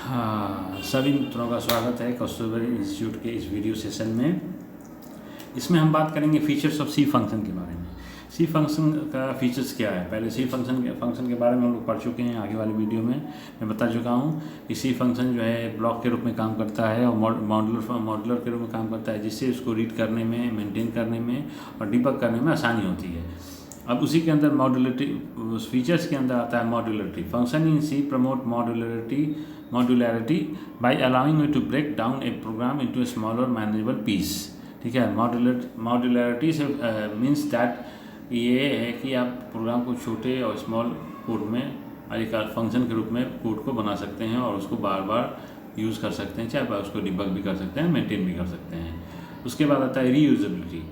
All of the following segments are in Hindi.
हाँ, सभी मित्रों का स्वागत है कस्तूरबा इंस्टीट्यूट के इस वीडियो सेशन में। इसमें हम बात करेंगे फीचर्स ऑफ सी फंक्शन के बारे में। सी फंक्शन का फीचर्स क्या है, पहले सी फंक्शन के बारे में हम लोग पढ़ चुके हैं। आगे वाली वीडियो में मैं बता चुका हूँ कि सी फंक्शन जो है ब्लॉक के रूप में काम करता है और मॉडुलर के रूप में काम करता है, जिससे उसको रीड करने में, मेंटेन करने में और डिबग करने में आसानी होती है। अब उसी के अंदर मॉड्यूलरिटी, उस फीचर्स के अंदर आता है modularity. Function in C promote modularity by allowing you to break down a program into a smaller manageable piece. ठीक है, मॉड्यूलरिटी से मीन्स दैट ये है कि आप प्रोग्राम को छोटे और स्मॉल कोड में एक फंक्शन के रूप में कोड को बना सकते हैं और उसको बार बार यूज़ कर सकते हैं, चाहे उसको डिबग भी कर सकते हैं, मेंटेन भी कर सकते हैं। उसके बाद आता है रीयूजेबिलिटी।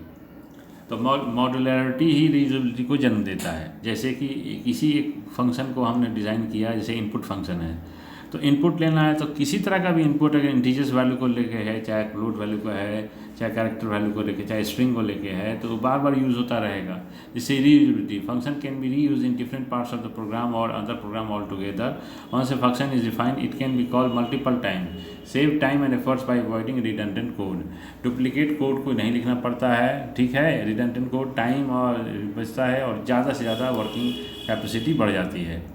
तो मॉड्यूलरिटी ही रीयूजेबिलिटी को जन्म देता है। जैसे कि किसी एक फंक्शन को हमने डिज़ाइन किया, जैसे इनपुट फंक्शन है, तो इनपुट लेना है तो किसी तरह का भी इनपुट अगर इंटीजर्स वैल्यू को लेके है, चाहे फ्लोट वैल्यू को है, चाहे कैरेक्टर वैल्यू को लेके, चाहे स्ट्रिंग को लेके है, तो बार बार यूज़ होता रहेगा। जिससे reusability, function can be reuse in different parts of the program और other program all together. Once a function is defined it can be called multiple time, save time and efforts by avoiding redundant code. Duplicate code को नहीं लिखना पड़ता है, ठीक है। रिडंडेंट कोड टाइम और बचता है और ज़्यादा से ज़्यादा वर्किंग कैपेसिटी बढ़ जाती है।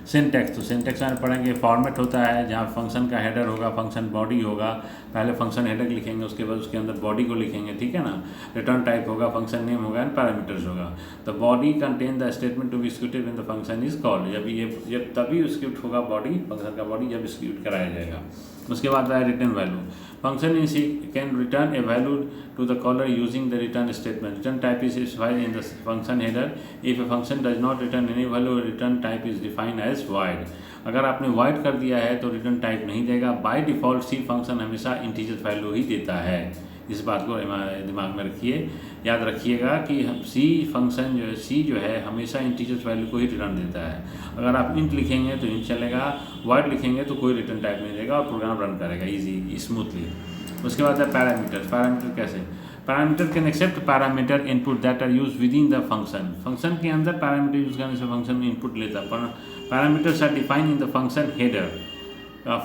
सिंटैक्स, तो सिंटैक्स में पढ़ेंगे फॉर्मेट होता है, जहाँ फंक्शन का हेडर होगा, फंक्शन बॉडी होगा। पहले फंक्शन हेडर लिखेंगे, उसके बाद उसके अंदर बॉडी को लिखेंगे, ठीक है ना। रिटर्न टाइप होगा, फंक्शन नेम होगा एंड पैरामीटर्स होगा। The body contain the statement to be executed when the function is called. जब तभी एग्जीक्यूट होगा बॉडी, फंक्शन का बॉडी जब एग्जीक्यूट कराया जाएगा। उसके बाद है return value. Function in C can return a value to the caller using the return statement. Return type is specified in the function header. If a function does not return any value, return type is defined as void. अगर आपने void कर दिया है तो रिटर्न टाइप नहीं देगा। बाय डिफ़ॉल्ट सी फंक्शन हमेशा इंटीजर वैल्यू ही देता है। इस बात को दिमाग में रखिए, याद रखिएगा कि सी फंक्शन जो है, सी जो है हमेशा इंटीजर वैल्यू को ही रिटर्न देता है। अगर आप इंट लिखेंगे तो इंट चलेगा, void लिखेंगे तो कोई रिटर्न टाइप नहीं देगा और प्रोग्राम रन करेगा ईजी स्मूथली। उसके बाद है पैरामीटर। पैरामीटर कैसे? Parameter can accept parameter input that are use within the function. Function के अंदर पैरामीटर यूज करने से फंक्शन में इनपुट लेता है। Parameters are define in the function header.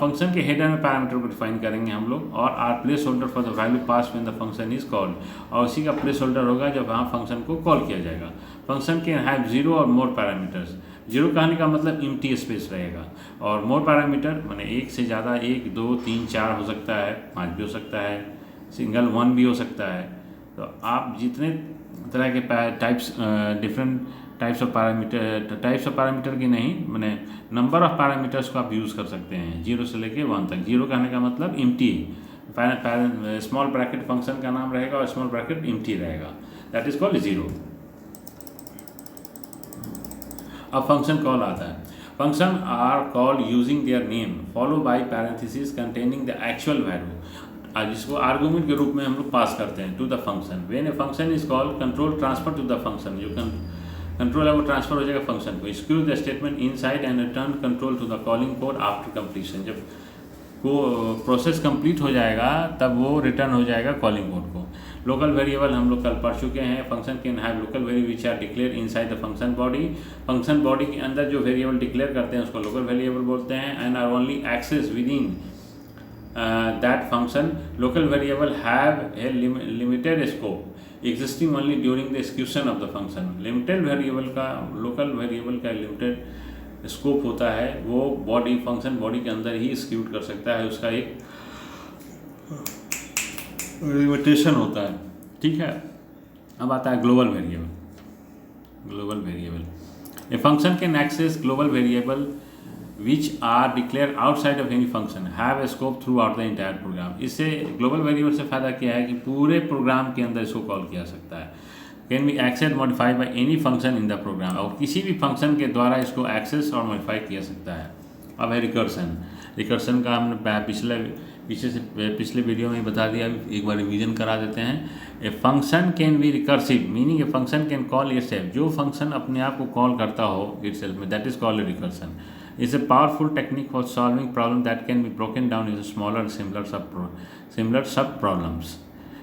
Function के हेडर में पैरामीटर को डिफाइन करेंगे हम लोग, और are placeholder for the value pass when the function is called. और उसी का प्लेस होल्डर होगा जब वहाँ फंक्शन को कॉल किया जाएगा। फंक्शन कैन हैव 0 और मोर पैरामीटर्स। 0 कहने का मतलब एम्प्टी स्पेस रहेगा, और मोर पैरामीटर माने एक से ज़्यादा, 1 2 3 4 हो सकता है, 5 भी हो सकता है, सिंगल 1 भी हो सकता है। तो आप जितने तरह के types, different types of parameter की नहीं, मैंने नंबर ऑफ पैरामीटर्स को आप यूज़ कर सकते हैं 0 से लेके 1 तक। 0 कहने का मतलब एम्प्टी, स्मॉल ब्रैकेट फंक्शन का नाम रहेगा और स्मॉल ब्रैकेट एम्प्टी रहेगा, दैट इज कॉल्ड 0। अब फंक्शन कॉल आता है। Function are called using their name follow by parenthesis containing the actual value, जिसको आर्गुमेंट के रूप में हम लोग पास करते हैं to the function. When a function is called, control transfer to the function. जो कंट्रोल है वो ट्रांसफर हो जाएगा फंक्शन को। Execute the statement inside and return control to the calling code after completion. जब वो प्रोसेस कंप्लीट हो जाएगा तब वो रिटर्न हो जाएगा कॉलिंग कोड को। लोकल वेरिएबल हम लोग कल पढ़ चुके हैं। Function can have local variable which are declare inside the function body. Function body के अंदर जो वेरिएबल डिक्लेयर करते हैं उसको लोकल वेरिएबल बोलते हैं, and are only access within that function. Local variable have a limited scope existing only during the execution of the function. Limited variable का, लोकल वेरिएबल का लिमिटेड स्कोप होता है, वो बॉडी, फंक्शन बॉडी के अंदर ही एग्जीक्यूट कर सकता है, उसका एक लिमिटेशन होता है, ठीक है। अब आता है global variable. Global variable, a function can access global variable which are declare outside of any function have a scope throughout the entire program. इससे ग्लोबल वेरिएबल से फ़ायदा क्या है कि पूरे प्रोग्राम के अंदर इसको कॉल किया सकता है। Can be access modified by any function in the program, और किसी भी फंक्शन के द्वारा इसको एक्सेस और मॉडिफाई किया सकता है। अब है रिकर्सन। रिकर्सन का हमने पिछले वीडियो में बता दिया, एक बार रिवीजन करा देते हैं। ए function can B recursive, meaning A function can call itself. जो फंक्शन अपने आप को कॉल करता हो इटसेल्फ में, that is called recursion. Is a powerful technique for solving problem that can be broken down in smaller similar सब प्रॉब्लम्स।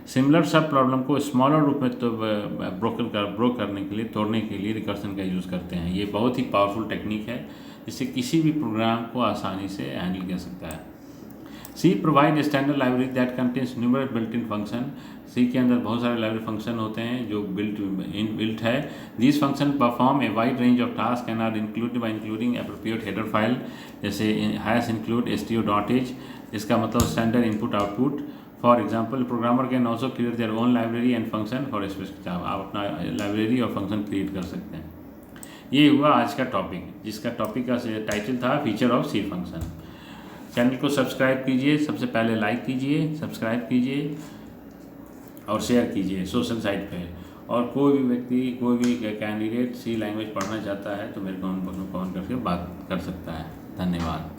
सिमिलर सब प्रॉब्लम को स्मॉलर रूप में तो ब्रोक करने के लिए, तोड़ने के लिए रिकर्सन का यूज़ करते हैं। ये बहुत ही पावरफुल टेक्निक है जिससे किसी भी प्रोग्राम को आसानी से हैंडल कर सकता है। C provide standard library that contains numerous built in function. C के अंदर बहुत सारे लाइब्रेरी फंक्शन होते हैं जो बिल्ट है। This function perform a wide range of task and are included by including appropriate header file, जैसे हैश इंक्लूड stio.h, इसका मतलब standard input output. For example programmer can also create their own library and function for specific job. आप अपना लाइब्रेरी और फंक्शन क्रिएट कर सकते हैं। ये हुआ आज का टॉपिक, जिसका टॉपिक का टाइटल था feature of C function. Channel को सब्सक्राइब कीजिए, सबसे पहले लाइक कीजिए, सब्सक्राइब कीजिए और शेयर कीजिए सोशल साइट पे। और कोई भी व्यक्ति, कोई भी कैंडिडेट सी लैंग्वेज पढ़ना चाहता है तो मेरे को कॉल करके बात कर सकता है। धन्यवाद।